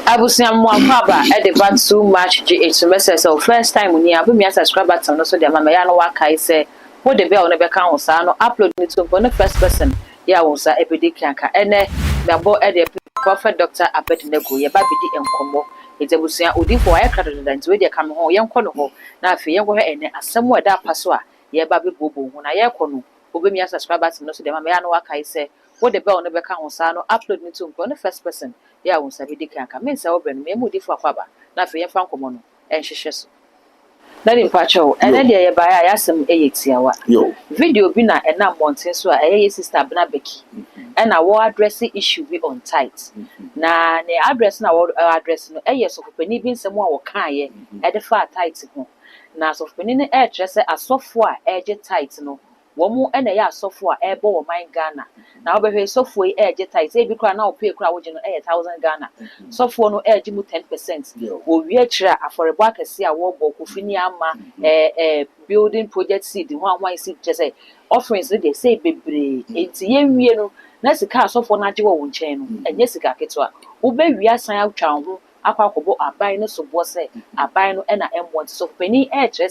Abusia Mwamba at the back so much GH message. So first time when you have me subscribe button, so the mama no waka I say, what the bell never count, so no upload it to the first person. Ya was a epidemic canker, and the boy at the prophet Dr. Abednego, your baby and combo. It's a busia udi for air credit than to where come home, young corner. Now, if you go and somewhere that passwa, ye baby boo, when I yakono, obey me subscribe button, so the mama no waka I say, what the bell never count, so no upload it to the first person. Ya won sabi dika ka men sa oben me mu di fa kwaba na fe ye fa nkomo no en hwehwe so na di mpacho ene de ye ba ya yasem eyetiawa video bi na ena mountain so a ye sister Abena Becky ena wo address issue bi on tight na ne address na wo address no eye so kopani bi nsem a wo kan ye e de fa tight ho na so kopani ne e tre se asofo a eje tight no womu ena ya asofo a ebo wo man Ghana na obehwe sofo e eje tight e bi kra na opie kra wo je no 1000 Ghana sofo no eje mu 10% wo wie kira aforebo akese a wo bo kofini ama building project seed ho anwan seed je say offerings dey say bebre enti ye wie no na sika asofo na je wo nchen no enye sika ketwa wo be wie asan atwa ho akwakobo aban no so bo say aban no na emmo so pani kire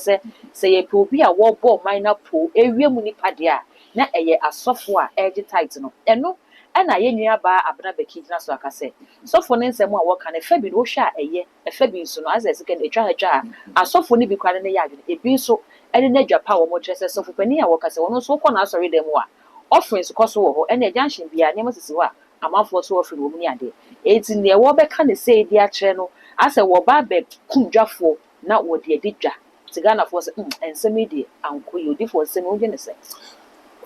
say ye pe obi a wo bo man na po ewie mu nipa de a na eye asofo a eje tight no eno na ye nua ba Abena Becky na so aka say sofo ne nsem a wo ka ne fa bi no hwa eye fa bi nso no as ese ken etwa asofo ne bi kware ne ya adwene ebi so ene na dwapa wo mo kire say sofo pani a wo ka say wono so ko na asori dem a offerings koso wo ho ene junction bia ne masisi wa amafo so offering wo mu ni ade eti ne wo be ka ne say di a kire no ase wo ba be kundwafo na wo de didwa tigana for say ensemi de anko yodi for say no je ne say.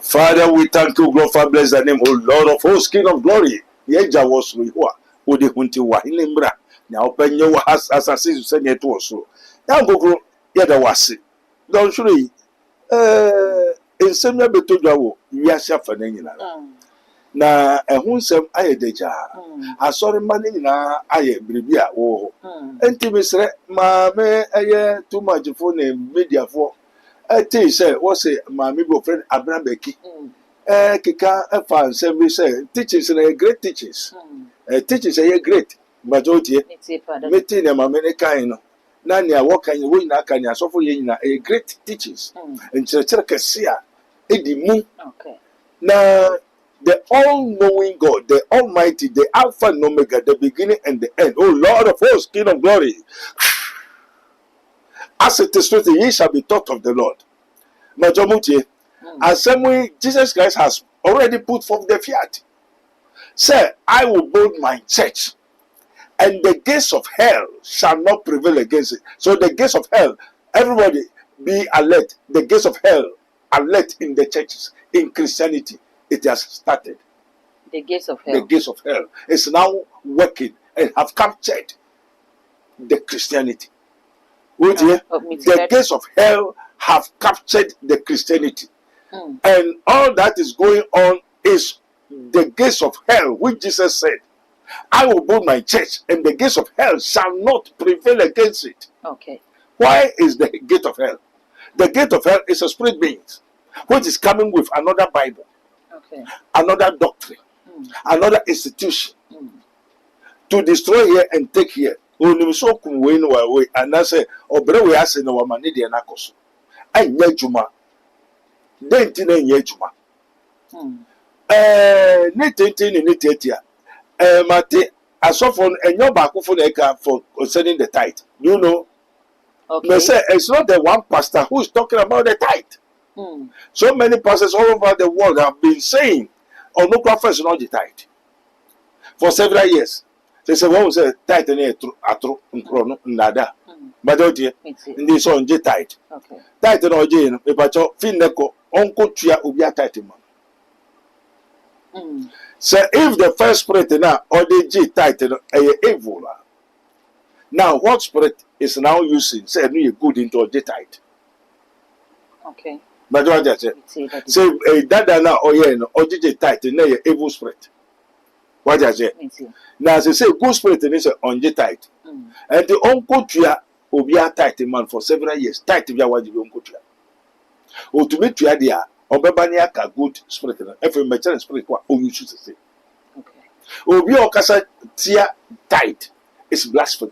Father, we thank you, glorify, bless the name, O Lord of hosts, King of glory. Yeja was we who are the hunti wa inimbra. Now open your assassins send it to us. Now go yada wasi. Don't surely in some beto jawo yasha fanenina. Na ehunsem aye deja. Asori mani na aye bribia wo. Enti misre ma me aye too much for media for. I say, what's it, my amigo friend Abena Becky? Kika, fan service, teachers are great teachers. Teachers are great, but oh dear, meeting them, American. Nanya, what can you win? I can you suffer a great teachers. And Cherkasia, Eddie Moon. Now, the all knowing God, the Almighty, the Alpha and Omega, the beginning and the end. Oh Lord of hosts, King of glory. As it is written, ye shall be taught of the Lord. Majomuti, as same way Jesus Christ has already put forth the fiat. Say, I will build my church, and the gates of hell shall not prevail against it. So the gates of hell, everybody be alert. The gates of hell alert in the churches, in Christianity. It has started. The gates of hell. The gates of hell is now working and have captured the Christianity. The gates of hell have captured the Christianity. And all that is going on is the gates of hell, which Jesus said, I will build my church, and the gates of hell shall not prevail against it. Okay. Why is the gate of hell? The gate of hell is a spirit being, which is coming with another Bible, another doctrine, another institution to destroy here and take here. So kumwe and I say obre we ase na wamane de na koso anya juma den ti na anya juma ne tete ne tete mate asofo enyo ba akofo na eka for concerning the tithe. You know, they say it's not the one pastor who is talking about the tithe. So many pastors all over the world have been saying no prophet is not the tithe for several years. They say, "What was a tight and atro nada?" But don't you? In this on J tight. Tight and Ojin, if I talk Finneco, Uncle Tia Ubia tight man. So if the first spirit now or the J tight and a evil. Now, what spirit is now using? Say, no, good into J tight. Okay. But what I say, that now or yeah, or J tight and a evil spirit. What I say? Now, as I say, good spirit is on the tight. And the uncle Tia will be a tight man for several years. Tight if you want to be uncle Tia. Or to meet Tia, dear, or Babaniaka, good spirit, every mature spirit, what you should say. Okay. Or be Okasa Tia tight. is blasphemy.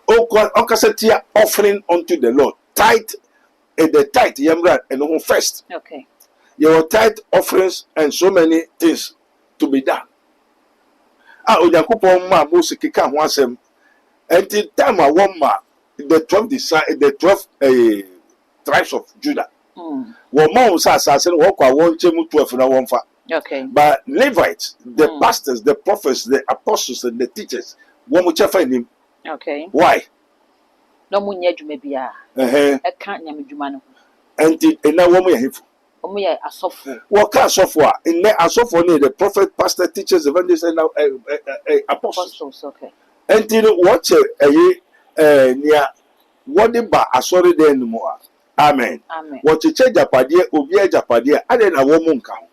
Okasetia offering unto the Lord. Tithe, the tithe, yamra, and home first. Okay. Your tithe offerings and so many things to be done. Onyankopon ma Moses kika ho asem. Until time a one ma the 12 tribes of Judah. One man sa assassin wo kwa won chemu 12 na won fa. Okay. But Levites, the pastors, the prophets, the apostles, and the teachers, one mu chefa him. Okay. Why? No mu nya dwuma bia. E kan nya dwuma no. Until na wo mu ye hifo. Omu ye asofo. What kind asofo a? In asofo ne the prophet, pastor, teachers, evangelists, and apostles. Okay. Until what near what the ba asori den mu a. Amen. Amen. What you change Japadia, Obia Japadia, and then a woman count.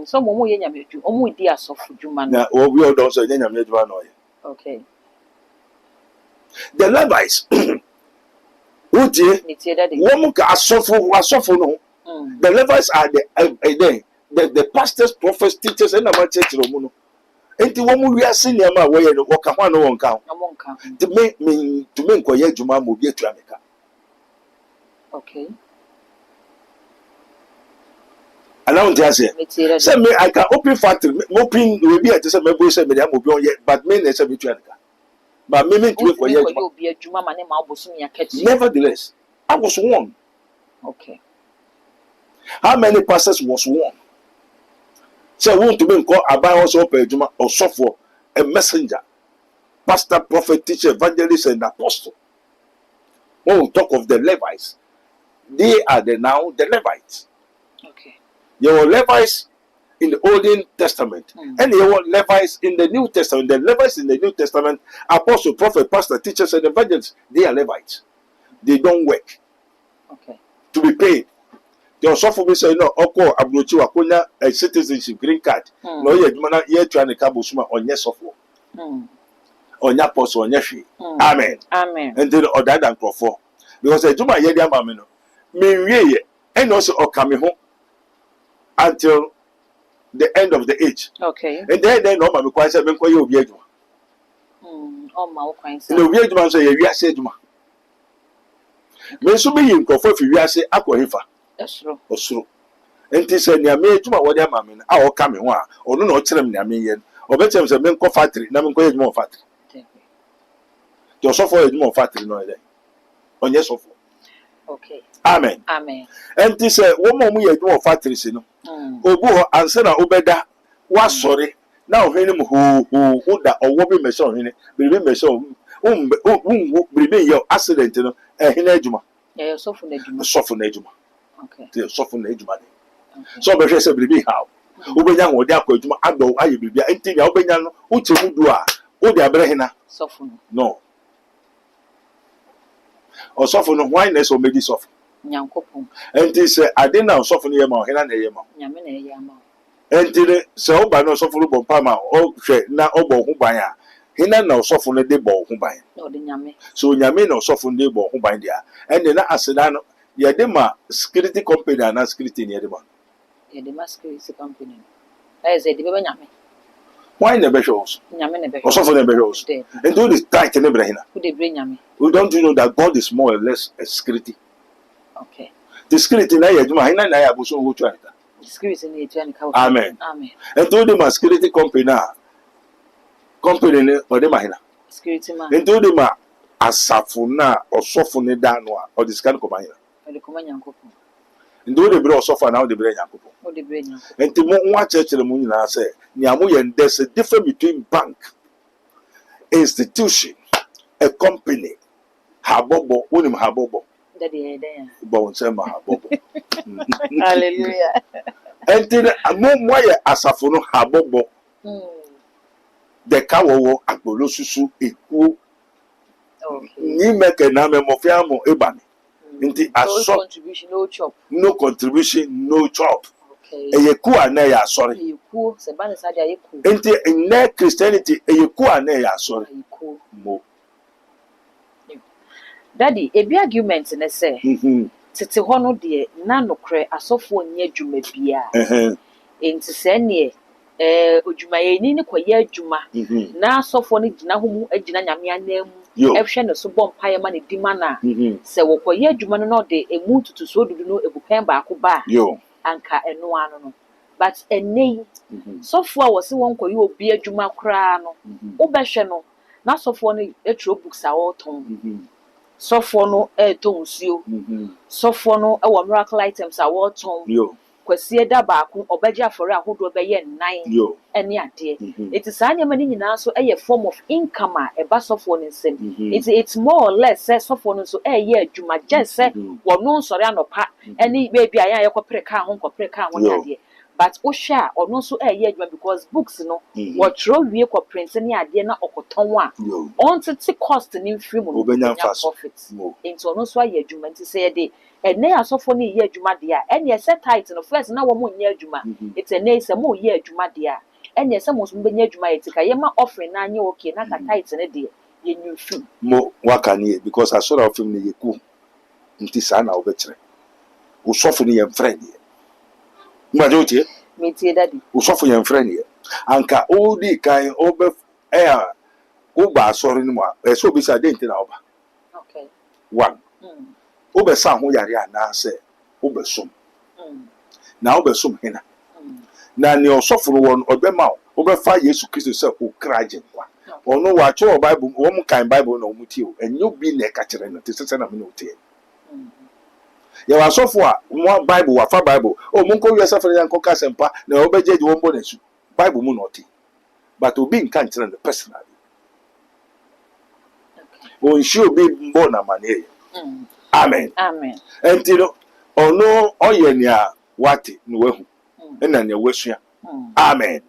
So, Momo Yamachu, Omu dear soft Juman. Now, we all don't say Yamajuanoy. Okay. The Levites, who dear, woman can suffer no. The Levites are the pastors, prophets, teachers, and about church Romuno. And the woman we are seeing them away and walk a one count. To make Koyajuma will be to America. Okay. I don't say. Say me, I can open factory. Open will be at the same way. Say me, I will be on yet, but me, let's be trying. But me, to be a Juma man, nevertheless, I was warned. Okay. How many pastors was warned? Say, want to be called about also a Juma or software, a messenger, pastor, prophet, teacher, evangelist, and apostle. When we talk of the Levites, they are now the Levites. Okay. There were Levites in the Old Testament, and there were Levites in the New Testament. The Levites in the New Testament, apostle, prophet, pastor, teachers, and evangelists, they are Levites. They don't work. Okay. To be paid. They also for me say no, Oko Abrochi Wakonya a citizenship green card. No, you're trying to kabusuma on yes of war. On your post on your fee. Amen. Amen. And then or that and for because I do my year mamino. Me and also or coming home until the end of the age. Okay. And then no mammy quite seven for you. Oh, my kind. No, we are say we are said. Me so be in for if you are say Aquahifa. That's true. Osuru. And this and ya made to my what your mammy. Our coming one or no trim near me yen or better as a men factory. Naman go more factory. Your software is more factory no day. On yes of. Okay. Amen. Amen. And this woman we are more factories, you know. Obo answer na obeda was sorry. Now him who that or what be measure him, be measure bring your accident, you know, hinejuma. Yeah, soften ejuma. Soften ejuma. Okay. The soften ejuma. So be say be how. Obenya wo dia akwaduma ado aye bibia enti ya obenya no uche mu du a wo dia bre hina. Soften. No. Or soften no why na so meji soften. Nyankopon. Enti say ade na soften ye ma hina na ye ma. Nyame na ye ma. Enti se oba no soften bo pa ma o hwe na obo ho ban a hina na soften de bo ho ban. No de nyame. So nyame na soften de bo ho ban dia. Ende na aseda no ye de ma security company na security ne ye de ma. Ye de ma security company. Say de be nyame. Why never shows? Nyame never. Or soften never shows. And do this tight in Ibrahina. Who de bring nyame? We don't know that God is more or less a security. Okay. The security na ye juma hina na ya buso wo twa nta. Security na ye twa nka. Amen. Amen. And do the security company na company ne o de ma hina. Security man. And do the asafo na osofo ne da no a o de scan ko ma hina. O de koma Nyankopon. And do the bre osofo na o de bre Nyankopon. O de bre Nyankopon. And mo nwa church mu nyina say there's a difference between bank, institution, a company, habobo, unim habobo. Bon sema habobo. Hallelujah. And then mo asafono habobo. The kawowo agbolo susu eku. Ni meke na me mofia mo ebani. Nti no contribution, no chop. No contribution, no chop. Eyeku ane ya sorry. Eyeku se bana sa dia eyeku. Nti in Christianity eyeku ane ya sorry. Eyeku Mo. Daddy, ebi argument na say. Tete ho no de na nokre asofo onye adwuma bia. Enti se ne odwumayɛni ne kɔyɛ adwuma na asɔfoɔ no gyina ho mu agyina nyame anan mu ɛhwɛ ne so bɔ mpaeɛ ma ne di ma na sɛ wɔkɔyɛ adwuma no na ɔde emu tutusuo dudu no ebupɛn baako ba anka ɛno ano no but ɛnɛ yi sɔfoɔ a wɔse wɔn kɔyɛ obi adwuma koraa no wobɛhwɛ no na sɔfoɔ no ɛtwerɛ books a wɔretɔn sɔfoɔ no ɛretɔ nsuo sɔfoɔ no ɛwɔ miracle items a wɔretɔn kwasie da baako ɔbɛgye afɔre ahodoɔ bɛyɛ 9 ɛne adeɛ eti saa nneɛma no nyinaa nso ɛyɛ form of income a ɛba sɔfoɔ no nsam it's more or less sɛ sɔfoɔ no nso ɛyɛ adwuma gye sɛ wɔno nsɔre anɔpa ɛne beebi a yɛn a yɛkɔpere kaa ho nkɔpere kaa ho ne adeɛ but wohwɛ a ɔno nso ɛyɛ adwuma because books no wɔtwerɛ wie kɔ print ne adeɛ na ɔkɔtɔn a ɔntete cost ne mfiri mu no ɔbɛnya profit nti ɔno nso ayɛ adwuma nti sɛ yɛde ɛnɛ asɔfoɔ no yɛ adwuma deɛ a ɛne ɛsɛ tight no first na wɔn nyɛ adwuma nti ɛnɛ sɛ mo yɛ adwuma deɛ a ɛne ɛsɛ mo nso bɛnya adwuma yɛ tika yɛma offering na anyɛ okay na ka tight no deɛ yɛnyu fi mo waka ne because asɔre of him ne yɛ ku nti saa na wɔbɛkyerɛ usɔfo ne yɛ mfrɛ deɛ mmadụ otie metie dadi usɔfo yɛ mfrɛ ne yɛ anka odi kan ɔbɛ ɛya ɔba asɔre no mu a ɛsɛ obi sɛ ade nti na ɔba okay one wobɛsa ho yare anaasɛ wobɛsom na wobɛsom hena na ne ɔsɔfo no wɔ no ɔbɛma wo wobɛfa Yesu Kristo sɛ wokra agye nkwa ɔno wɔatwerɛ wɔ Bible wɔn kan Bible na wɔn tie o ɛnyɛ obi na ɛka kyerɛ no te sɛ na me na wotie yɛwɔ asɔfo a mo Bible wafa Bible o mo nkɔ wiase afɛn yankɔ ka sɛmpa na wɔbɛgye de wɔn bɔ n'asu Bible mu na ɔte but obi nka nkyerɛ no personally wɔnhyia obi mbɔ na maneɛ amen enti no ɔno ɔyɛ nea wate na wahu ɛna nea wasua amen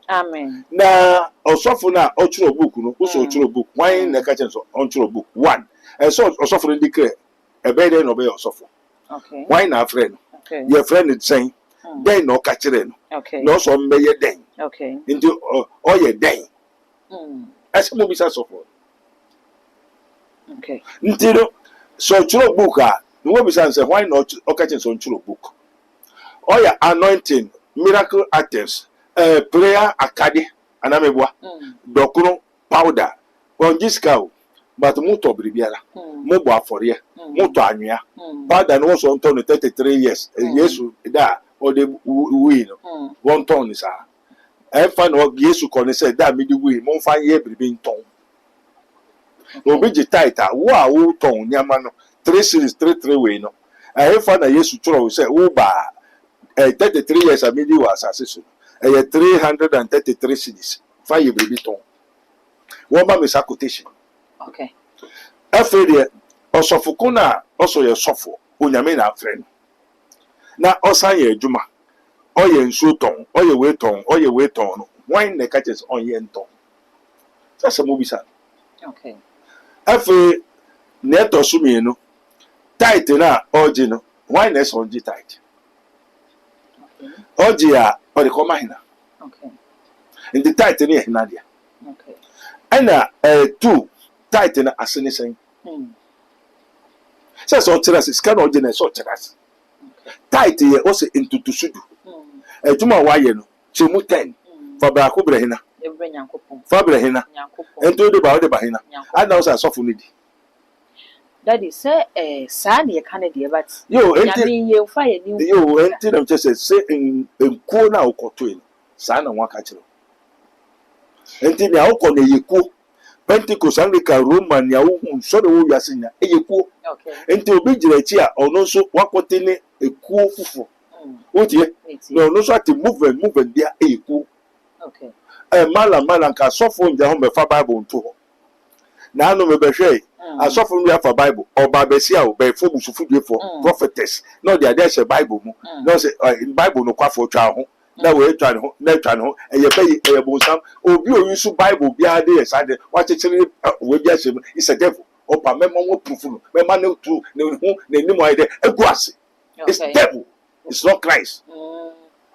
na ɔsɔfo no a ɔtwerɛ book no wosɛ ɔtwerɛ book wan na ɛka kyerɛ so ɔntwerɛ book one ɛsɛ ɔsɔfo no declare ɛbɛyɛ dɛn na ɔbɛyɛ ɔsɔfo wan na afrɛ no yɛfrɛ no sɛn dɛn na ɔka kyerɛ no na ɔsɔ mbɛyɛ dɛn nti ɔyɛ dɛn ɛsɛ mo bisa sɔfo nti no so ɔtwerɛ book a no wo bisa sɛ why not ɔka kyerɛ so ɔtwerɛ book ɔyɛ anointing miracle items prayer akade anameboa dɔkono powder onjiska but mo tɔ biribiara mo bɔ afɔreɛ mo tɔ anwea powder no so ɔntɔ no 33 years Yesu da ɔde wi no wɔntɔn no saa ɛfa no Yesu kɔ ne sɛ da me di wi mo mfa yɛ biribi ntɔn obi gye tight a wo a wo tɔn nyama no 3 series 33 way no ɛfa na Yesu twerɛ sɛ wo ba 33 years a me di wa asase so 333 series fa yɛ biribi tɔn wɔn ba me sa quotation okay afei deɛ ɔsɔfo ko na ɔsɔ yɛ sɔfo onyame na afrɛ no na ɔsan yɛ adwuma ɔyɛ nsuo tɔn ɔyɛ wei tɔn no wan na ɛka kyerɛ sɛ ɔnyɛ ntɔn sɛ sɛ mo bisa okay afei na ɛtɔ so mmienu tight na ɔgye no wan na ɛsɛ ɔgye tight ɔgye a ɔde kɔma hena nti tight ne yɛ hena deɛ ɛna two tight na ase ne sɛn sɛ sɛ ɔkyerɛ ase sika na ɔgye na ɛsɛ ɔkyerɛ ase tight yɛ ɔsɛ ntutusu du adwuma a wayɛ no kyɛ mu 10 fa baako brɛ hena fa brɛ hena nti wode ba hena ada wo sɛ asɔfo no di Daddy sɛ saa ne yɛka ne deɛ but yo enti yɛmfa yɛ ni yo enti na kyerɛ sɛ nkuo na wokɔtɔe no saa na waka kyerɛ enti na wokɔ na yɛkuo Pentecost Anglican Roman ya wo nsɔre wo wiase nya yɛkuo enti obi gyina akyi a ɔno nso wakɔte ne ekuo fufo wotie na ɔno nso ate movement bia yɛkuo mala nka asɔfo ngya ho bɛfa Bible nto hɔ na ano mebɛhwɛ asɔfo no afa Bible ɔba bɛsi a ɔbɛfo busufudefo prophetess na ɔde ade ahyɛ Bible mu na ɔsɛ Bible no kwafo twa ho na we twa ne ho ɛyɛ bɛyi ɛyɛ bonsam obi oyusu Bible bia de yɛ sade wakyekyere we bia hyɛ mu is a devil ɔpa mɛma wo proof no mɛma ne tu ne ho ne nim ayɛ de egu ase it's devil it's not Christ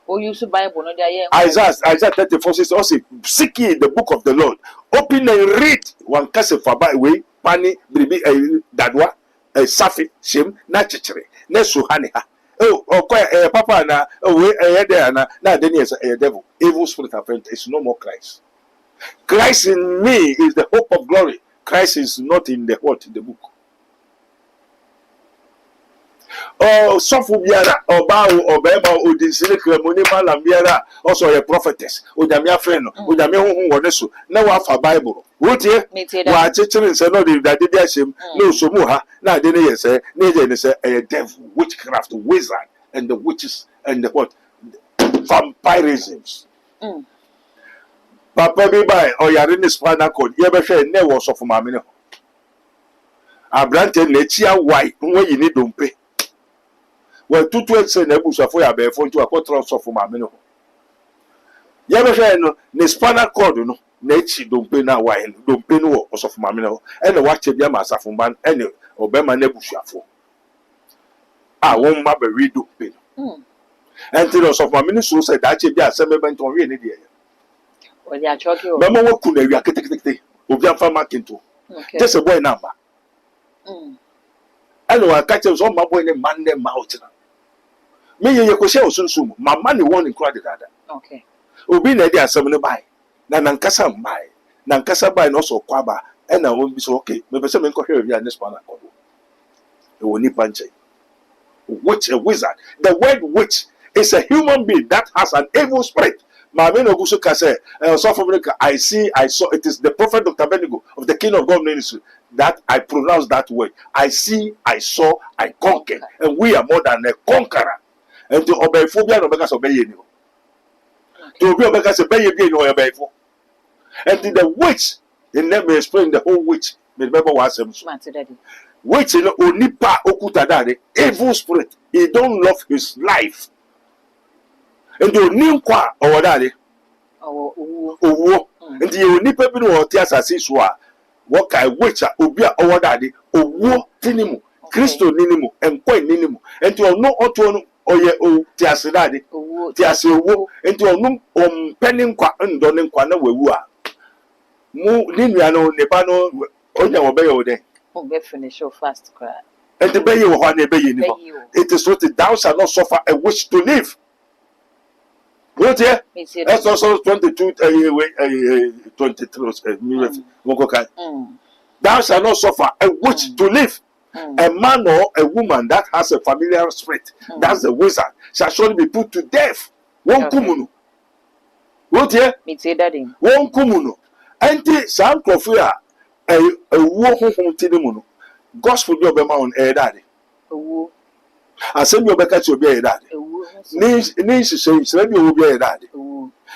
oyusu Bible no de ayɛ Isaiah 34 says also seek ye the book of the Lord open and read one case for by way pani bribi dadwa safi shem na kyekyere na so ha ne ha oh okay papa na we there na then yes a devil evil spirit apparent is no more Christ. Christ in me is the hope of glory. Christ is not in the what in the book. Oh, sọfọ biara ọba ọbẹẹma odinsire kremoni malam biara also a prophetess onyame afre no onyame honhom wọ ne so na wafa bible wotie wa chechere nse no de dade bi ahyem na osomu ha na ade ne yese na eje ne se a devil witchcraft wizard and the witches and the what vampirisms. Papa bi bai oyare ne spinal cord ye be hwe ne wo sọfọ maame ne ho abrante na echi awai nwa yi ni dompe. Well, two say na bushafo ya be fo ntu akotra sofo ma me no. Ya be hwe no ne spinal cord no na echi dompe na wa no dompe no wo sofo ma me no. E na wa che bia ma asafo ban e ne obema na bushafo. Ah won ma be wi dompe no. Enti no sofo ma me no so say da che bia asem be nton wi ne de. Well, ya choki o. Mama wo ku na wi aketekete. Obi afa marketo. Just a boy number. Eno wa ka che so ma boy ne man ne mouth na. Me ye ko share osunsun mama ne won nkura de dada. Okay. Obi na di asem ne bai. Na nankasa mbai. Nankasa bai no so kwaba. E na won bi so okay. Me be se me nkɔ hwɛ wi an spana kodo. E woni panche. Witch a wizard. The word witch is a human being that has an evil spirit. Mama no gusu ka say so for me I saw it is the prophet Dr. Benigo of the Kingdom of God ministry that I pronounce that word. I see, I saw, I conquered, and we are more than a conqueror. And to obey phobia no because obey you. To obey because obey you no obey for. And to the witch, they never explain the whole witch. Remember what I said. Witch in onipa okuta dade evil spirit. He don't love his life. And the new kwa or dade. Oh, and the onipa bi no oti asase so a what kind witch obia or dade owo tinimu. Kristo ninimu enkwa ninimu. And to no oto oye o ti ase dade ti ase owo enti onum ompenin kwa ndo ne nkwa na wawu a mu ninua no ne ba no onya wo be yo den o be finish your fast cry enti be ye wo ha na be ye ni ho it is what thou shall not suffer a wish to live. What here? That's also 22 23 thou shall not suffer a wish to live. A man or a woman that has a familiar spirit, that's the wizard, shall surely be put to death. One kumuno. What here? One kumuno. Anti Sam Crofia, a war home tinimuno. Gospel job amount a daddy. I send your back to be a daddy. Needs to say, send you will be a daddy.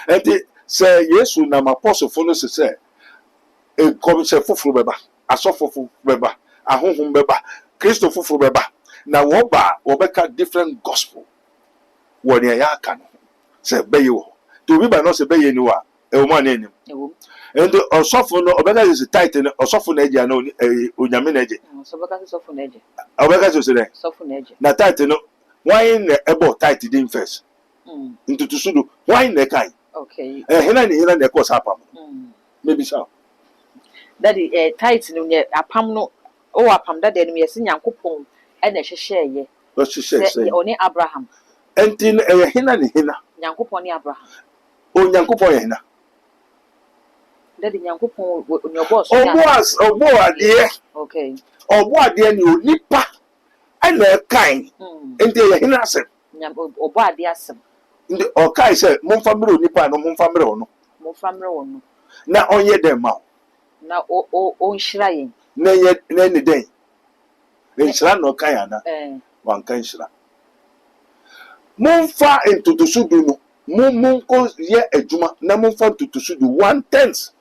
Anti say, yes, when I'm apostle for us to say, a commission for Beba, a soft for Beba. Ahonhom beba Kristo foforo beba na wo ba wo beka different gospel wo ne ya aka no se beye wo to bi ba no se beye ni wa e wo ma na enim and osofo no obeka is title osofo na eje na onyame na eje so beka osofo na eje obeka so se dey osofo na eje na title no why na ebo title din first ntutu sudu why na kai okay hena na ko sapam maybe so daddy title no ne apam no o apam da de no yesi nyankopon e na hwehwe ye o hwehwe oni Abraham enti hena ne hena nyankopon ni Abraham o nyankopon ye hena daddy nyankopon onyo boss obo ade okay obo ade ni onipa e na kan enti ye hena asem obo ade asem ndi o kai se momfa mre onipa no momfa mre ono na onye dem ma na o nshira yen na ni den nshira no kan ana wan kan nshira momfa entutusudu no monko ye adwuma na momfa entutusudu 1/10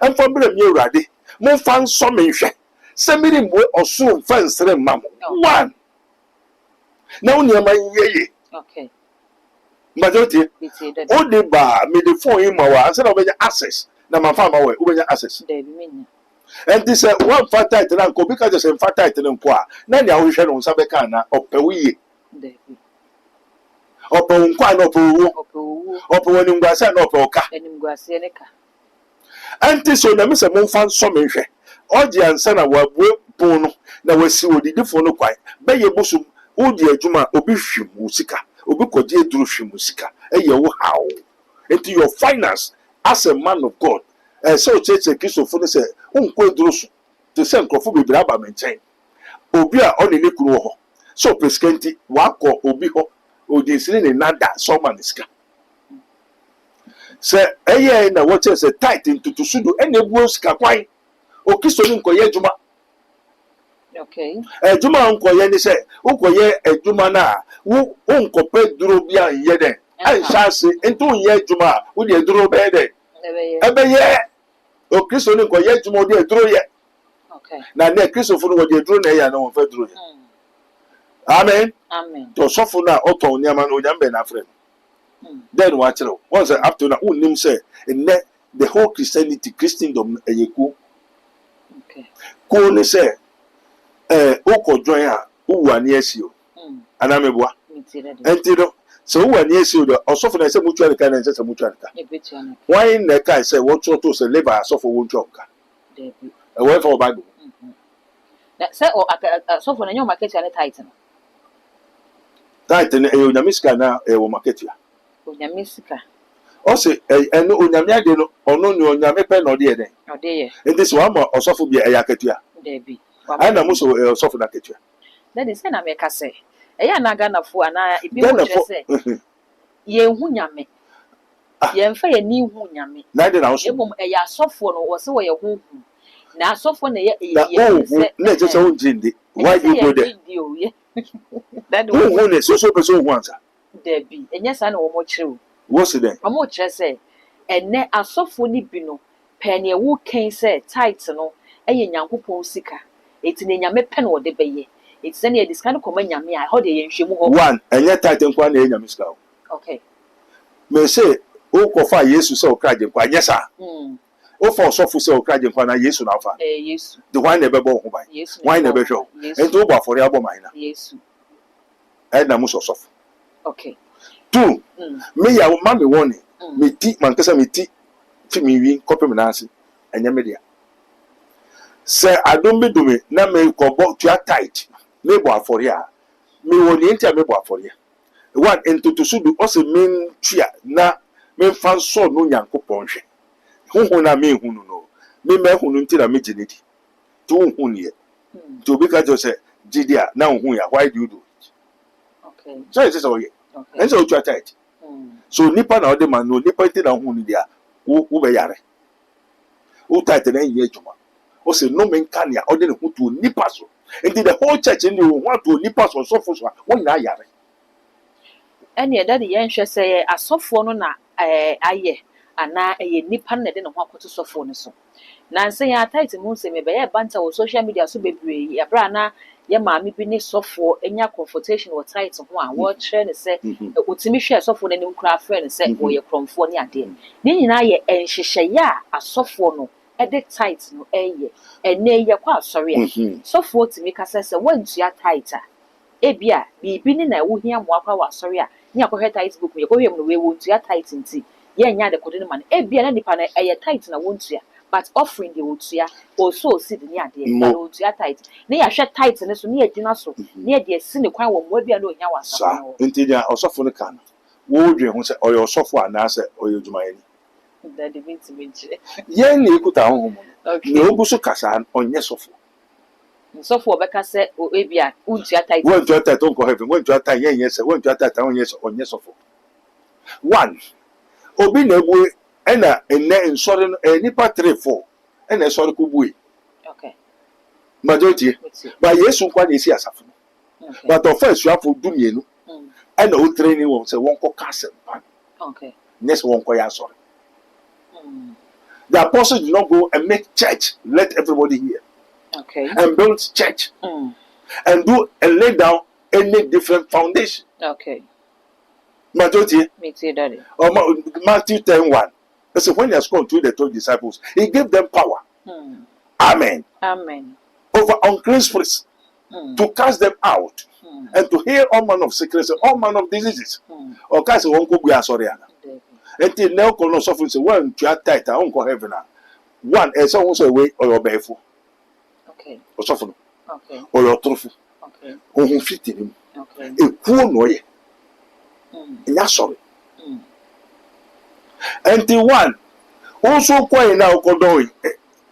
amfa mre mi urade momfa nso menhwe semiri mwe oso mfa nsere mam 1 na unyama yeye okay majority o de ba me the phone in ma wa ansa na obenya access na mafa ma we obenya access and this one fat tight na ko because just fat tight na nko a na nya wo hwe no nsa be kan na opewiye opewu nko na opewu ni ngwase na opewuka ngwase ne ka anti so na me se mo mfa nso me hwe oje ansa na wa bue pon no na wasi odidi fo no kwan be ye bosu Odi adwuma obi hwim wo sika obi kɔgye aduru hwim wo sika ɛyɛ wo haw into your finance as a man of God sɛ o kyerɛkyerɛ kristofo no sɛ wonkɔ aduru so te sɛ nkurɔfo bebree aba me nkyɛn obi a ɔne ne kunu wɔ hɔ sɛ ɔpɛ sika nti wakɔ obi hɔ odi nsiri ne nada sɛ ɔma ne sika sɛ ɛyɛ na wɔkyerɛ sɛ tight ntutusu do ɛna ebuo sika kwan okristo no nkɔyɛ adwuma Okay. adwuma nkɔyɛ ne sɛ wokɔyɛ adwuma no a wo nkɔpɛ duro bi a nyɛ dɛn anhyɛ ase nti wonyɛ adwuma a wode aduro bɛyɛ dɛn ɛbɛyɛ okristo no nkɔyɛ adwuma wode aduro yɛ na ne kristofo no wɔde aduro na ɛyɛ a na wɔmfa duro yɛ amen nti ɔsɔfo no a ɔtɔn nneɛma no onyam bɛn afrɛ no then wakyerɛ wo wɔn sɛ up to na wonnim sɛ nnɛ the whole Christendom ɛyɛ kuo kuo ne sɛ wokɔ dwan a wowu ani asi o anaa meboa ɛnti no sɛ wowu ani asi o dɛ ɔsɔfo na ɛsɛ mutua ne ka na ɛnsɛ sɛ mutua ne ka wɔn na ɛka sɛ wɔtwerɛ to sɛ labour asɔfo wɔntua wo ka ɛwɔ ɛfa wɔ bible sɛ asɔfo na nyɛ ɔma ketua ne tight no tight no ɛyɛ onyame sika na ɛyɛ wɔ maketua onyame sika ɔsɛ ɛno onyame ade no ɔno ne onyame pɛ na ɔde yɛ dɛn nti sɛ wama ɔsɔfo bi ɛyɛ akatua I na muso sɔfo na ketua. That is na meka sɛ ɛyɛ anaganafo ana ebi mo kyerɛ sɛ yɛnhu nyame yɛmfa yɛ ni hu nyame na de na so ebom ɛyɛ asɔfo no wɔ sɛ wɔyɛ hu na asɔfo na yɛ sɛ na kyerɛ sɛ wonjinde why you go there that who ne so person who answer there be ɛnyɛ saa na wɔn kyerɛ o what's it then wɔn kyerɛ sɛ ɛnɛ asɔfo ni bi no pɛ ne ɛwo kɛn sɛ tight no ɛyɛ nyankopɔn sika eti ne nyame pɛ no wɔde bɛyɛ eti sɛ ne yɛ disika no kɔma nyame a hɔ de yɛ nhwɛ mu hɔ one ɛnyɛ tight nkwa na yɛ nyame sika o okay me say o kɔfa yesu sɛ ɔkra gye nkwa nyɛ saa o fa ɔsɔfo sɛ ɔkra gye nkwa na yesu na afa yesu the one na ɛbɛbɔ ho ban one na ɛbɛhwɛ o enti o bɔ afɔre abɔ man na yesu ɛna mo sɔ ɔsɔfo okay two me ya ma me wɔne me ti man kasa me ti fi me wi kɔpem na ase ɛnyɛ me dia sɛ adom bi dome na me kɔbɔ tua tight me bɔ afɔre a me wɔ ne ntia me bɔ afɔre one ntotoso do ɔsɛ me tua na me fa nsɔ no nyankopɔn hwɛ honhom na me hu no me ma hu no ntira me gye ne di to honhom ne to obi ka sɛ gidi a na honhom ya why do you do it okay so it is all ye and so tua tight so nipa na ɔde ma no nipa nti na honhom ne dia wo bɛ yare wo tight na yɛ adwuma ɔsɛ no men ka nea ɔde ne ho to nipa so nti the whole church ne wo ho to nipa so sɔfo so a wɔn na yare ɛne ɛda de yɛnhwɛ sɛ asɔfoɔ no na ayɛ ana ɛyɛ nipa na de ne ho akoto sɔfoɔ no so na nsɛ yɛ atight mu sɛ me bɛyɛ banta wɔ social media so bebree yɛbra na yɛ maame bi ne sɔfoɔ anya confrontation wɔ tight ho a wɔkyerɛ ne sɛ otimi hwɛ sɔfoɔ no anim kora afrɛ ne sɛ wɔyɛ krɔmfoɔ ne adeɛ ne nyinaa yɛ nhyehyɛeɛ a asɔfoɔ no ɛde tight no ɛyɛ ɛnɛ yɛ kɔ asɔre a sɔfoɔ timi kasa sɛ wɔntua tight a ebia biribi ne na ɛwo hia mmoa kwa wɔ asɔre a ne akɔhwɛ tight book mu yɛkɔhwɛ mu no wɔ ntua tight nti yɛnya de kɔde no ma no ebia na nipa no ɛyɛ tight na wɔntua but offering de wotua also seed ne adeɛ na wotua tight ne yɛhwɛ tight ne so ne yɛgyina so ne yɛde asi ne kwan wɔ mmoa bia na ohia wɔ asɔre no nti dia ɔsɔfo no ka no wo dwe ho sɛ ɔyɛ ɔsɔfo anaasɛ ɔyɛ adwumayɛni that the means yɛn na ekuta honhom no na ogu so kasa ɔnyɛ sɔfo sɔfo ɔbɛka sɛ ebia wotua tight wɔntua tight ɔnkɔ heaven wɔntua tight yɛn nyɛ sɛ wɔntua tight ɔnyɛ sɔfo one obi na ebu ɛna ɛnɛ nsɔre no nipa 3-4 ɛna ɛsɔre ko bue okay majority ba yesu nkwa na esi asafo no but ɔfa asuafo dumienu ɛna o training wɔn sɛ wɔn kɔ castle pa okay nyɛ sɛ wɔn kɔ yɛ asɔre the apostles did not go and make church let everybody hear okay and build church and do and lay down any different foundation okay majority me too daddy Matthew 10:1 so when he has gone to the 12 disciples he gave them power amen over unclean spirits to cast them out and to heal all manner of sickness and all manner of diseases or cast one go be sorry until now no suffer say one to tight on go heaven one is also away or your bareful okay or suffer okay or your truthful okay who fit him Okay. Ekuo no ye. Nya sorry. And one also quite now kodon.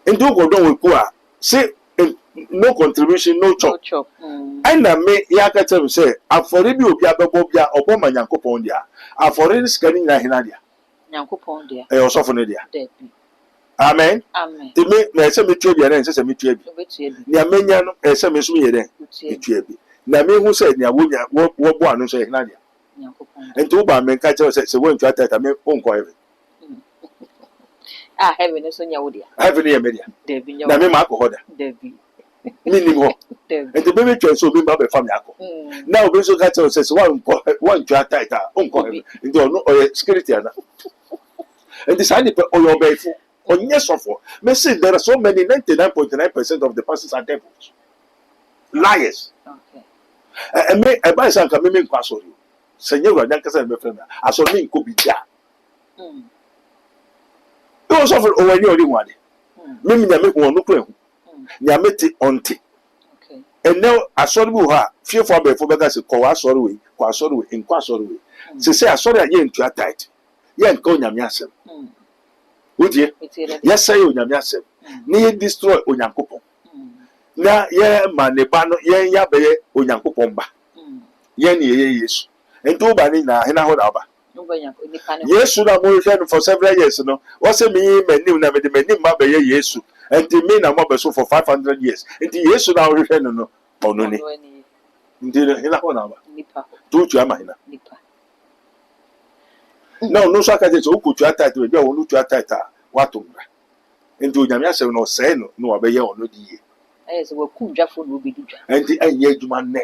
And do kodon we kwa. Say no contribution, no chop. And na me yaka tell me say afore bi obi abebo bia oboma Nyankopon dia. Afore ni skani na hina dia. Nyankopon dia. Osofo ne dia. Debi. Amen. Amen. Te me na ese metue bia na ese metue bi. Ni amenya no ese me so ye den. Metue bi. Na me hu say ni awonya wo bo anu so hina dia. Nyankopon. Enti uba me ka tell say wo ntwa tata me onko heaven. Heaven is on your dia. Heaven ye me dia. Debi. Na me ma ko hoda. Debi. Minimum ho. Enti be me twa so me ba be fam yako. Na obi so ka tell say one ntwa tata onko heaven. Enti ono oye security ana. And this only oyo be fu. Onye sofo. Me say there are so many 99.9% of the pastors are devils. Liars. Okay. And me e ba say ka me nkwa sorry. Senye ro nyanka say me friend. Aso me nko bi dia. You suffer over any one. Me nyame hu onu kura hu. Nyame ti onti. Okay. And now asori bu ha fearful be for bega se ko asori we, nkwa asori we. Se say asori aye ntu tight. Ye nko nyame asem. Wodie? Yes say nyame asem. Ni ye destroy onyankopon. Na ye ma ne ba no ye ya be ye onyankopon ba. Ye ni ye Yesu. Ento ba ni na hena ho da ba. Yesu na mo hwe for several years no. What say me menim na me de menim ma be ye Yesu. Enti me na mo be so for 500 years. Enti Yesu na hwe no ono ni. Ndi hena ho na ba. Nipa. Tu ama hena. Nipa. No so aka je so ku tu atata we be wonu tu atata watumra. Enti onyame asem no se no wa be ye ono di ye. Yes, we ku dwafo no be dwa. Enti anye adwuma ne.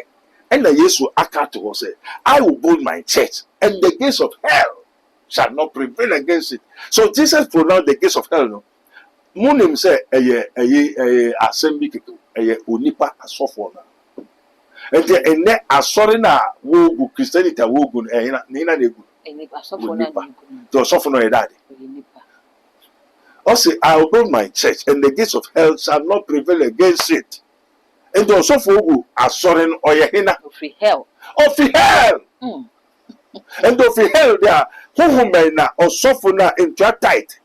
And the Yesu akato was say, I will build my church, and the gates of hell shall not prevail against it. So Jesus pronounced the gates of hell. No, Munim say a assembly kitu, unipa asofo na. And then asori na wogu Christianity wogu nina negu. Asofo na negu. To asofo no edade. Also, I will build my church, and the gates of hell shall not prevail against it. And also for who are sorry or yahina of hell. Of hell. And of hell there, who may na or sofuna into a tight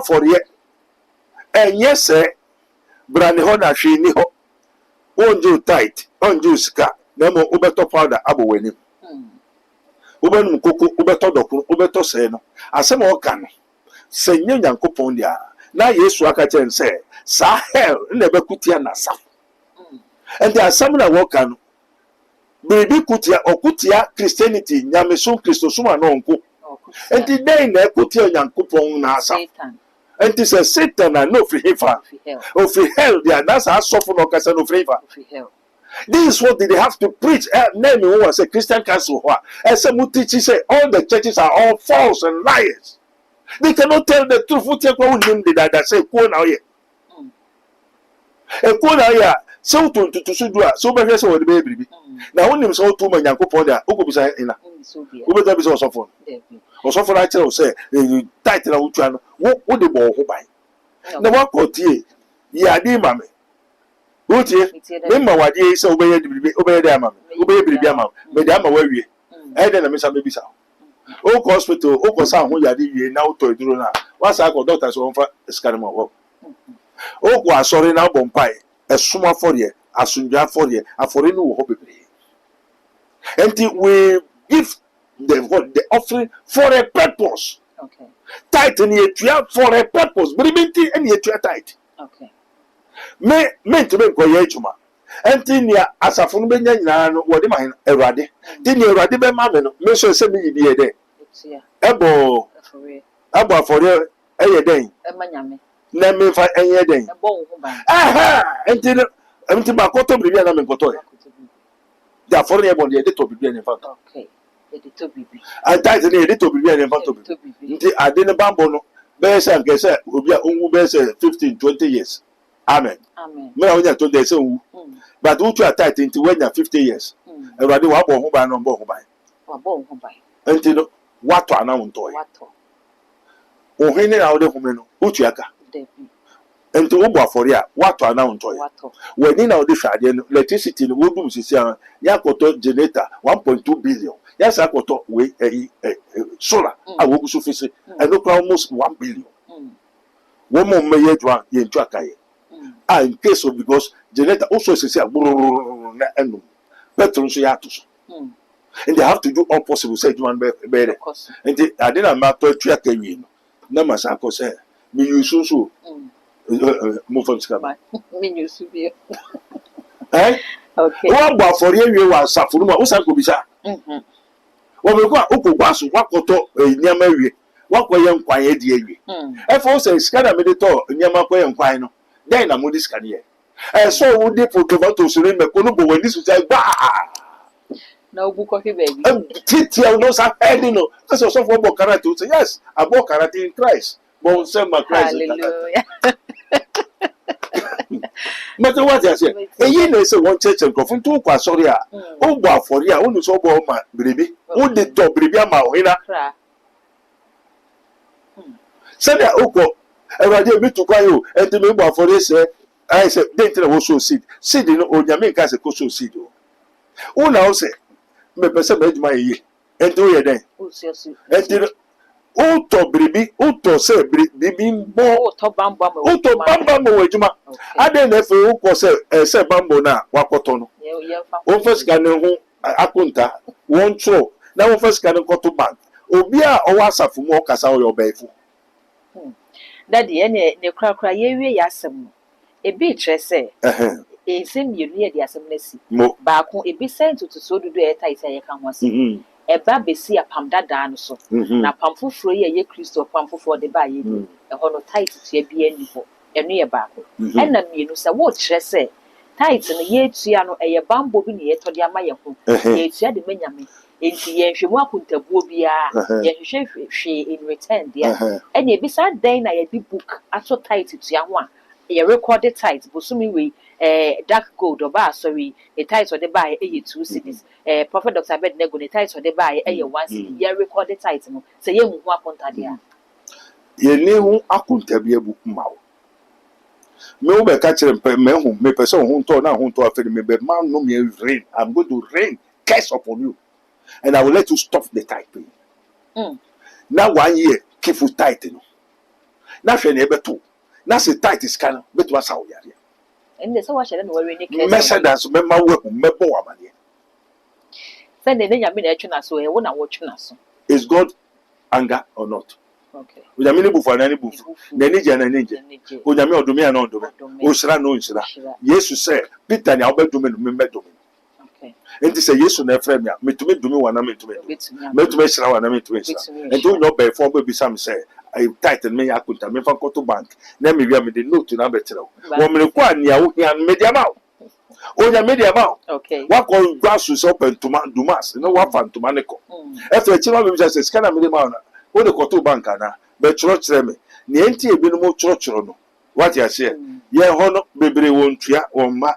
for ye. And yes, sir, Branihona she ni ho. Won't you tight, on you ska, no more ubeto powder abo winning. Uben kuku ubeto doku ubeto seno. Asemo okano. Senye Nyankopon dia. Na Yesu akachen say, sa hell never kutia na sa. And there are some that work on baby kutia or kutia Christianity, Yamesun Christosuma no uncle. And today, Kutia Yankupon Nasa. And this is Satan and no free favor. Of hell, that's our soften or Casan of favor. This is what they have to preach. Name who was a Christian council. And some who teach say all the churches are all false and liars. They cannot tell the truth. Who take one name that say, Ko now here. And Ko now here. So to sudua so be hwese wo de baby na wonim so to ma Nyankopon da okobisa ina obeta bisa osofo na kire o se tight na wotwa no wo de bo ho ban na wakotie ya di mame wotie me ma wade se obeye de ama obeye biribi ama me de ama wawie e de na me sa me bisa o hospital o ko sa ho ya de wie na uto eduro na wasa ko doctor so onfa scan mo wo o ko asori na bompai Suma for ye, Asunja for ye, a foreign who hope. And we give the offering for a purpose. Okay. Titan ye for a purpose. Brimenti and ye tight. Okay. Meant to make Goyachuma. And Tinia, as a phone benyan, what am I erade? Tinia radibe mamma, Monsieur Semi be a day. Ebo for you, a day. Let me find any day. Aha! Until Bakoto be an amekoto. Therefore, I want the editor to be an infant. Okay. Editor be. I died in the editor to be an infant. I didn't bambono. Bears and guess will be a bears 15, 20 years. Amen. Amen. May told they say, but who are tight into when you're 50 years? And I do what home by no more by. Until what to announce toy. Oh, hanging out the woman, Uchiaka. enti wo bo afori a wato ana unto ya wani na odi hwade no electricity no wodum sisi a ya koto generator 1.2 billion ya sa koto we solar a wo gusu fisi eno kwa almost 1 billion wo mo meye dwa ye ntu akaye in case of because generator also sisi a na enu petrol so ya to so and they have to do all possible say you man be and I didn't matter to akaye no na masa ko say me use so move on scam me use be okay wa gba for ye we wa safuru ma o san ko bisa wo be ko okogba so wa koto nyama wie wa ko ye nkwan ye die wie e fo say skada me de to nyama ko ye nkwan no den na mo dis kan ye so wo de for tomato so me ko no bo wani so say ba na obu coffee baby titi no sa head no so for bo karate o say yes abo karate in Christ bon say my Christ hallelujah but what I say eyi na say one church and confirm to kwa sorry a o bo afori a unu so bo ma bribi o de to bribi ama o hina say that oko everybody me to kwa yo enti me bo afori say I say dey tell wo so seed no onyame ka say ko so seed o na o say me pese me djuma yi enti o ye den o si enti o to bribi o to say bribi mbo o to bamba mo wejuma ade na fe o ko say bambo na wakoto no o first kan ho akunta won tro na won first kan ko to bank obi a o wasafu mo kasa o yo baifu daddy ene ne krakra ye wie yasem ebi tre say ensem yenu ye de asem na si ba ko ebi sent to so dudu e tai say ye kan ho ase eba besi apam dada no so na pam foforo ye Kristo pam foforo de ba ye bi e ho no tight tua bi ani ho eno ye ba ko ena mienu se wo kire se tight no ye tua no ye bambo bi ne ye to de ama ye ho ye tua de manyame enti ye hwemu akontabuo bia ye hwehwe in return dia ena ebi sa dan na ye bi book aso tight tua ho a ye record tight bosumi we dark gold oba sorry a tight or the buy 2 cities Prophet Dr. Abednego the tight or the buy 1 city ye record the tight no say ye hu akonta dia ye ne hu akonta bia bu mawo me wo be ka kire me hu me pese hu nto na hu nto afere me be man no me rain I'm going to rain curse upon you and I will let you stop the tight pain now 1 year keep you tight no na hwe na ebeto na say tight is kana beto asa wo yare and so what shall no worry ni case message me ma we mebo amane send the nyame na etwe na so e wo na wo twe na so is God anger or not okay onyame ni bufu na ni bufu na ni je na ni je onyame odumi na odumi o shira no shira yesu say Peter ni obedumi no memedumi okay enti say yesu na efrem ya metumi dumi wana metumi shira wana metumi shira enti onyo be fo be bisam say I tighten me akunta me fa koto bank na me wia me de note na betrew wo me ko ania wo hia media ma onya media ma okay wa ko gwasu so pentuma dumas no wa fantuma ne ko efe chima be say scan na me ma na wo de koto bank na be chro chre me ne enti ebi no mo chro no what you say ye ho no bebre won tua won ma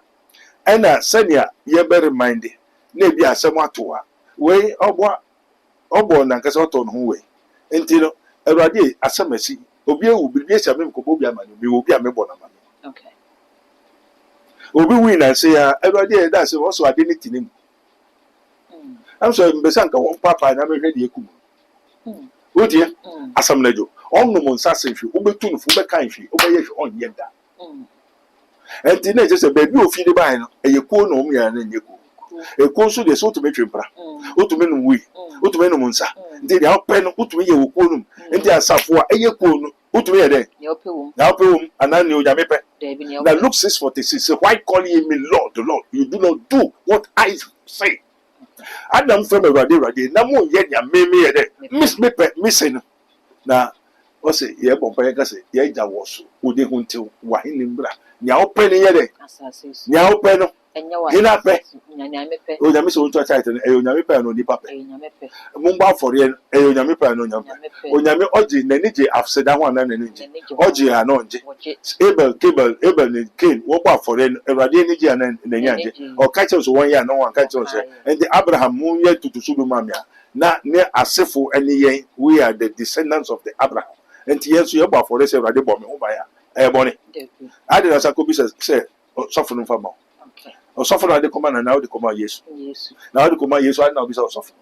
ena senia ye be remind na ebi asem atoa we obo na nkasa oto no ho we enti no Erade asamasi obi ewu bibi esa me ko obi amani obi obi amebo na mani okay obi win na say ya erade da say also ade ni tinim am so mbesa nka won papa na me hwede ekum odie asam na jo onno mo nsa se hwe obetu no fu be kan hwe obeye hwe onye da enti na je se baby ofi de bai no eyekuo no om ya na nyekuo ekuo so de so to metwempra otume no wi otume no nsa ndi de open no otume ye wokuo no ndi asafo a eyekuo no otume ye den ya opewum anani onyame pe na Luke 6:46 say why call ye me Lord you do not do what I say Adam from Erade na mo ye nya meme ye den miss me pe missing na o say ye bompa ye ka say ye ja woso ode hunti wa hinimbra nya open ye den nya open no ina pe onyame so nto tight no onyame pe no nipa pe mumba for ye onyame pe no onyame oji nani je afseda ho na nani je oji ha no nje Abel ni Cain wo ba for ye Erade ni je na nani anje o ka che so won ya no wan ka che so and Abraham mu ye tutusu do mamia na ne asefo eni yen we are the descendants of the Abraham and yes ye ba for ye Erade bo me ho ba ya boni ade na sakobi say osofo no fa ma osofo na de koma na de koma Yesu na de koma Yesu ade na obi say osofo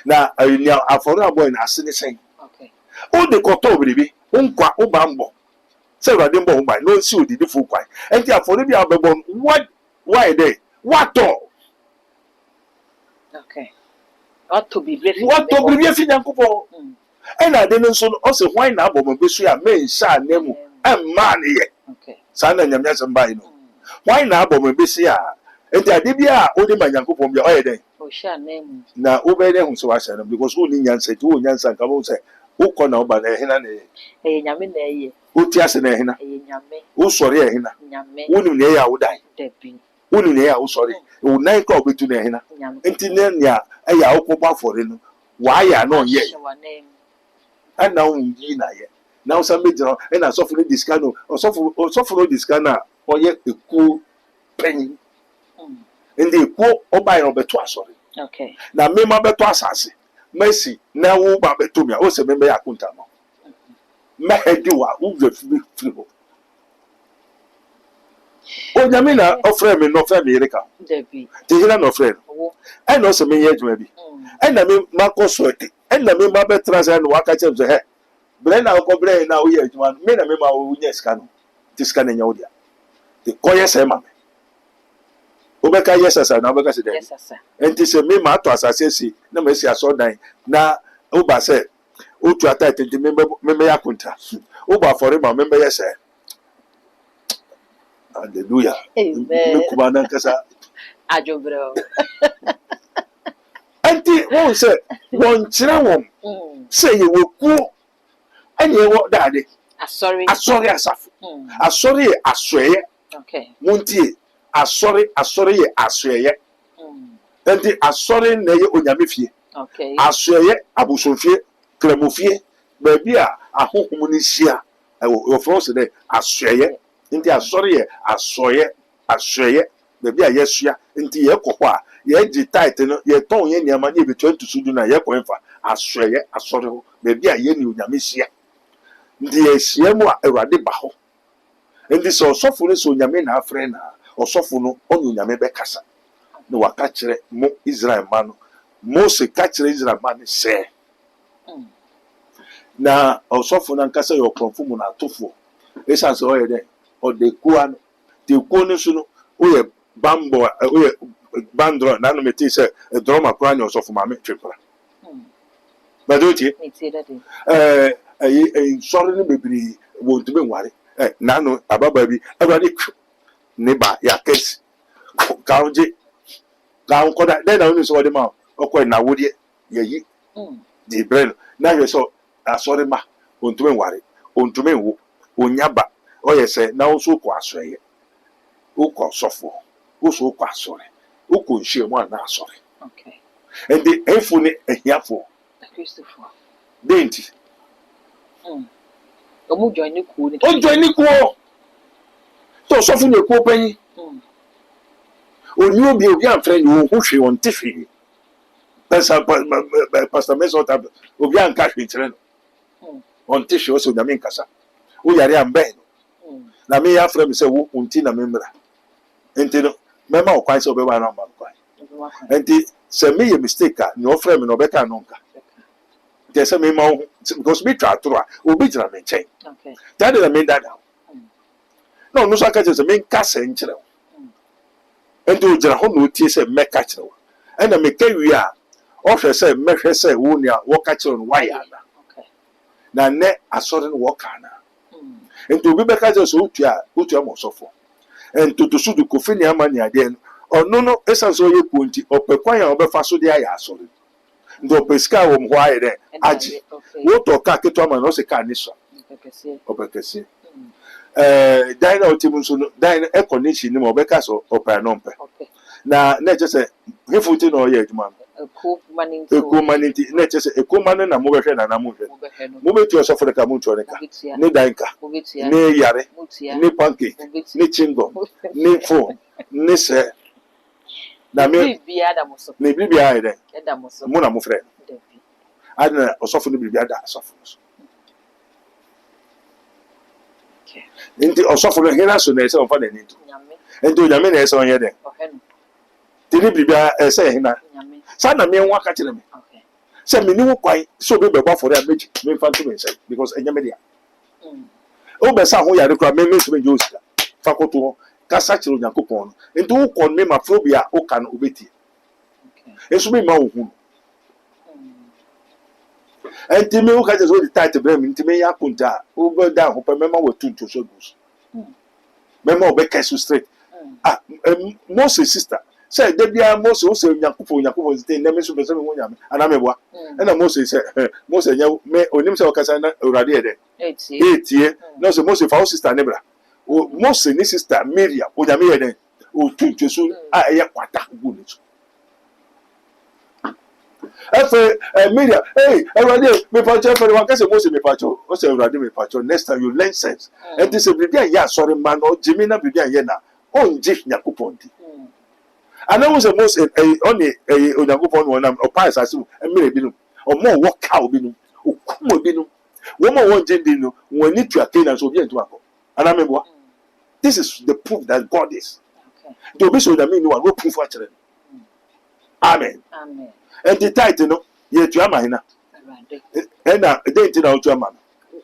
na nya aforo abo na ase ne sen o de koto biribi nkwa o ba mbo say urade mbo ho ba no si odidi fu kwan enti aforo bi abebo what why dey what to be fi nyankopon and I didn't so also why na abom be so ya men sha nemu man ye sa na nyamya samba no why na abom be so ya enti ade bia o de manyankopon bia o ye den o sha nemu na o be den hu so wa sha no because o ni nyansa ti o nyansa nka mo say o ko na o ba na ehina na e nyame na ye o ti ase na ehina e nyame o sori ehina nyame o ni na ya o dai debi o ni na ya o sori o nai ka o betu na ehina enti na nya ya o ko ba fori no wa ya no ye and now yi na ye now some major and asofo no discano osofo no discana oye eku penny and the eku oba yo beto asori na me ma beto asase mercy na wo ba beto mi o se me ya kunta no me hedi wa wo free o nyame na ofre me no ofre me yireka debi te hira no ofre e no se me ye djuma bi e na me makoso ete and na me ma be transa no waka chem ze he ble na ko ble na wo ye adwuma me na me ma wo nya sika no ti sika na nya wo dia te ko ye se ma me o be ka yes sir na o be ka se de yes sir enti se me ma to asase si na me si aso dan na o ba se o tu ata enti me ya kunta o ba for ma me ye se hallelujah me kuma nan kasa ajobro enti won se won kire won se ye woku anye wo dade asori asafo asori asoye muntie asori ye asoye enti asori na ye onyame fie asoye abusofie kramofie ba bia ahohom ni hia wo froze de asoye enti asori ye asoye ba bia yesua enti ye kokọ a ye di title no ye ton ye niama ni be 20 sudu na ye ko enfa asoye asori ho ba bia ye ni onyame hia ndi ehia mu a Awurade ba ho ndi so osofo no so nyame na afre na osofo no onyo nyame be kasa na waka kire mo Israel ma no Mose ka kire Israel ma ne se na osofo na nkasa yo konfo mu na atofo esa so oye de o de kuan de kuno so no oye bambo oye bandro na no meti se drama kwa nya osofo ma me twepra badoti sorry ni bebiri won to be nware nanu ababa bi Awurade ne ba ya kesi kaunje kaun koda den na oni so de ma okọ na wodie yeyi di brain na ye so asori ma won to be nware won to be wo onyaba oye se na wo so ko asoye ukọ sofo wo so ko asori ukọ nhie mu na asori and the efo ni ehiafo Christopher denti omo join ni ku ni o join ni ku to so fun eku panyi oni obi anfre ni o hwe on tifi pastor meso tab obi an ka hwe tire no on tifi o so nyame nkasa o yare ambe na me ya frem se wo unti na memra enti no mema o kwan se obi ba na mba kwan enti se me ye mistake a ni o frem no be ka no nka just me ma because me try to obi jira me nchen that is me that no no so aka just me nka se nkyere enti o jira ho no tie se me ka kire wo na me ka wi a o hwe se me hwe se wo ni a wo ka kire no wa ya na ne asori no wo ka na enti obi be ka just otu a mo sofo enti to su du ko fini amani ade no no esa so ye ku nti opekwan ya obefa so de ya asori ndo peska wo mho aye de aji wo to ka keto ama no se ka ni so opekese dina otimu so no dina e connection ni mo be ka so opa no mpe na na je se hefuti no ye adwuma eko maninti na je se eko manin na mo be hwe na mo hwe mo be ti o so for ka mo nto ne ka ni danka ni yare ni pancake ni chingo ni fo ni se na me ni bibia aye de mo na mo frɛ adna osofo no bibia da asofo so Okay. Nti osofo no hena so na ese on fa na ni to. Nyame. Nti onyame na ese on ye den. Ohenu. Tini bibia ese hena. Nyame. Sa na me nwa ka kire me. Okay. Se me ni wo kwai so be beba for that meji me fa to me say because enyame dia. O be sa ho yare kra me so me josta. Fakoto ho kasa kire onyankopon no. Nti wo kon me mafobia o kan obeti. Okay. Eso me ma wo hu. Nti me wo ka je so the tight brem nti me ya kunta o be da ho pe me ma wo tuntu so gus. Me ma obe kesu straight. Moses sister say debia Moses o se onyankopon zite na me so be se me wonyame ana me boa. Na Moses say Moses nya me onim se o kasa na urade ede. Etie no so Moses fa o sister ne bra. O Moses ni sister Miriam onyame ede o tuntu so a eye kwata gu ni so. Efe Miriam, hey, everybody, me pacho for one case Moses me pacho. O say everybody me pacho. Next time you learn sense. And this bibia ya sorry man o jimi na bibia ye na. On je Yakupon di. And I was a most only a Yakupon one or pies as you and maybe no or more walk cow binu or kumo binu. Woman won't dino when need to attain as obedient to Ako. And I remember this is the proof that God is. The obedience that mean you are no proof for children. Amen. Amen. And the title no ye to amana. And a day to our German.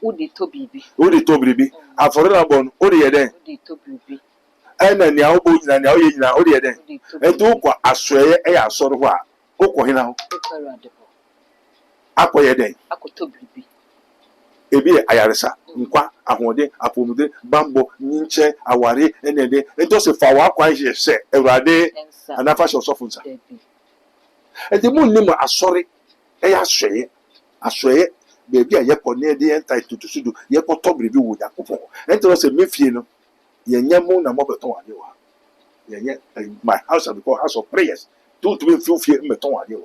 Udi to bibi. Udi to bibi. A foreigner born, Udi then. Udi to bibi. Ena ni awo na ni awo ye nyina o de den ento ukwa asoye e ya asoro ho a ukwo hina ho akoye den akoto bibi ebi ayaresa nkwa ahode apomude bambo nyinche aware enede ento se fa wa kwa hye se ewrade anafa sho sofo nsa enti mu nimo asore e ya asoye bebi a ye kone de enta tutusudu ye koto bibi wo yakofo ento se mefie no yenyamu na mobeton ade wa yenye my house and called house of prayers to be feel fear meton ade wa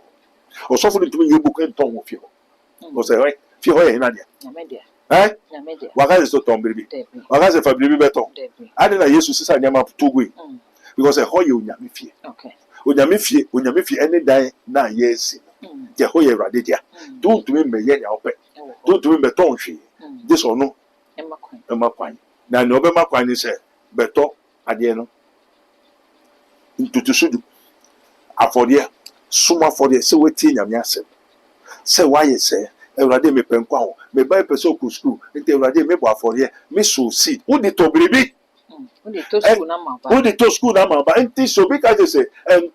o so fu to be yebu kan ton wo fie ho o se right fie ho ye na dia nyame dia waka so ton bibi waka se fa bibi beton ade na yesu sisa nyama togwe because ho ye onyame fie okay onyame fie ene dan na yesi je ho ye rade dia to be me ye ya ope to be beton hwe this or no emakwan na no be makwan ni se beto ade no ntutusudu afodie suma afodie se wetie nyame asem se waye se ewrade me penkwa ho me bai peso ku school nte ewrade me bo afodie me so seed udi to biribi udi to school na maba udi to school na maba nti so bi ka se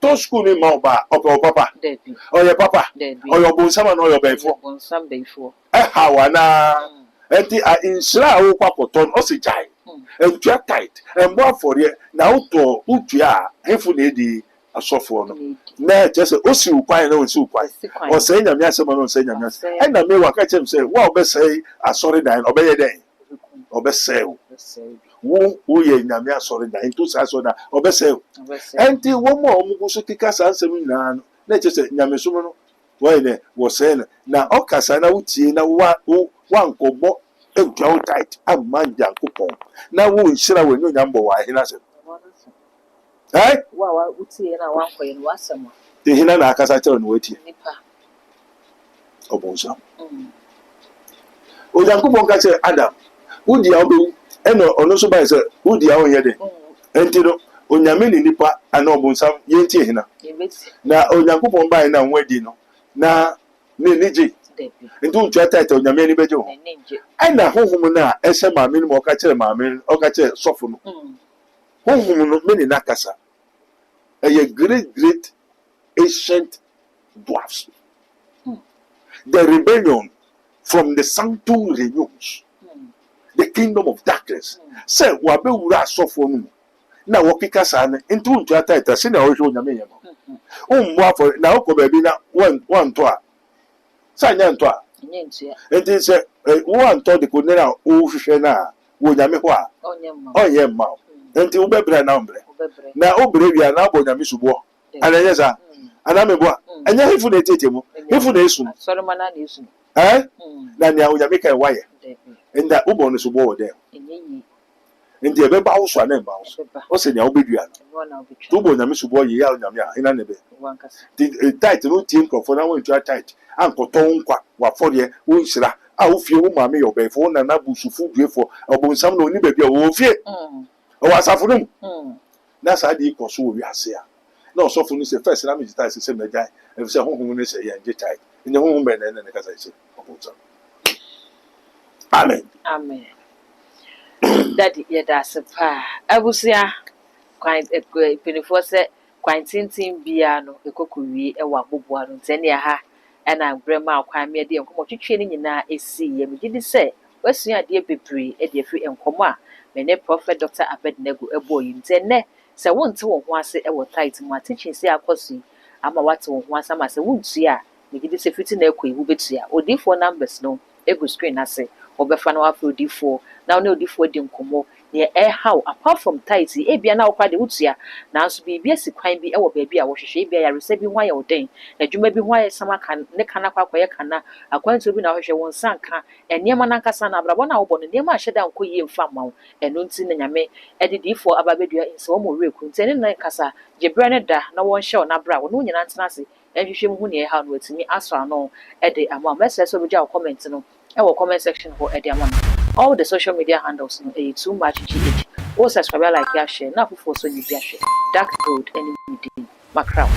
to school ni ma oba opo papa debi oye papa oyo bonsama na oyo beifo bonsam beifo hawana nti a insira wo kwakoton o se jai entua tight embo afori na uto utua hefu na edi asofo no na je se osi ukwan na osi ukwan o se nyame asema no se nyame asema na me waka chem se wa obesai asori dan obeye den obesai wo ye nyame asori dan into sa so na obesai enti wo mo omuguso kika sa nsem nyina no na je se nyame so no wo ne wo se na okasa na utie na wa nkobọ egwa tight amanja kupon na wo nshira we nyonya mbo wa hina se wa utie na wa nkoye no asem te hina na akasa chere no wetie nipa obonsa o yankupon ka che Adam udi a obewu eno ono so ba se udi a onye de enti no onyame ni nipa ana obonsa yentie hina na o yankupon ba na nwadi no na ne niji nti utu ata onyame ni beje ho ana honhum na ese maame no ka kire maame o ka kire sofo no honhum no meni nakasa a great ancient dwarfs the rebellion from the sanctum renews the kingdom of darkness say wa be wura sofo no na wo kika sa na nti utu ata se na wo hwe onyame ye no mmo afọ na wo ko ba bi na one to a sanya nto a enti se wo anto de ko nera o hwehwe na wo nyame ho a onye mma enti wo bebra na ombre na obre wi na abo nyame subo ananye sa ana mebo a anya hefu na tete mu hefu na esu sori mana na esu na nya wo nyame kai waye enda ubo no subo wo de enti ebe ba wo so na ba wo o se nya wo bedua no to bo nyame subo ye ya nyame a ina nebe tight no team crofo na won try tight ankoto nkwa wa fodie won hira a wo fie wo maame yo be fo na na busufu duefo obonsam na oni baabi a wo fie o asafo no na sa de ikoso wo wiase a na osofo no se first na me jita se megai e se honhom no se ye nje chai ne honhom be na ne kasa se obonsam amen Daddy yedase pa abusia kwan penifo se kwan tintin bia no ekokuwie e wa boboa no ntene ha na brema kwan me de enkomo twetwe ni nyina esi ye megidi se wasua ade bebre e de afi enkomo a me ne prophet Dr. Abednego eboyi ntene se wonte wo ho ase e wo tight mu atechi se akosu ama wate wo ho ase ama se wontua megidi se fiti na ekoi wo betua odifo numbers no egu screen ase obefa na wafa odifo na one odifo di nkomo ne how apart from tight ebia na okwa de wutua na nso bibia si kwan bi e wo baabi a wo hwehwe ebia ya rese bi ho aye oden adwuma bi ho aye sama kan ne kana kwakoye kana akwanto bi na hwehwe won sanka enema na nkasa na abrabo na wo bo no nema ahyeda nkoyie mfa mawo eno nti na nyame edidifo ababedua nse wo mo reku ntene na nkasa jebre ne da na won hye na bra wo no nyina ntena se ehwehwe mu hu ne how no atimi aso ano ede ama message so bija comment no e wo comment section ho ede ama all the social media handles no too much gh o subscribe like ya share na fufu so nyi bia share dark gold any day macrow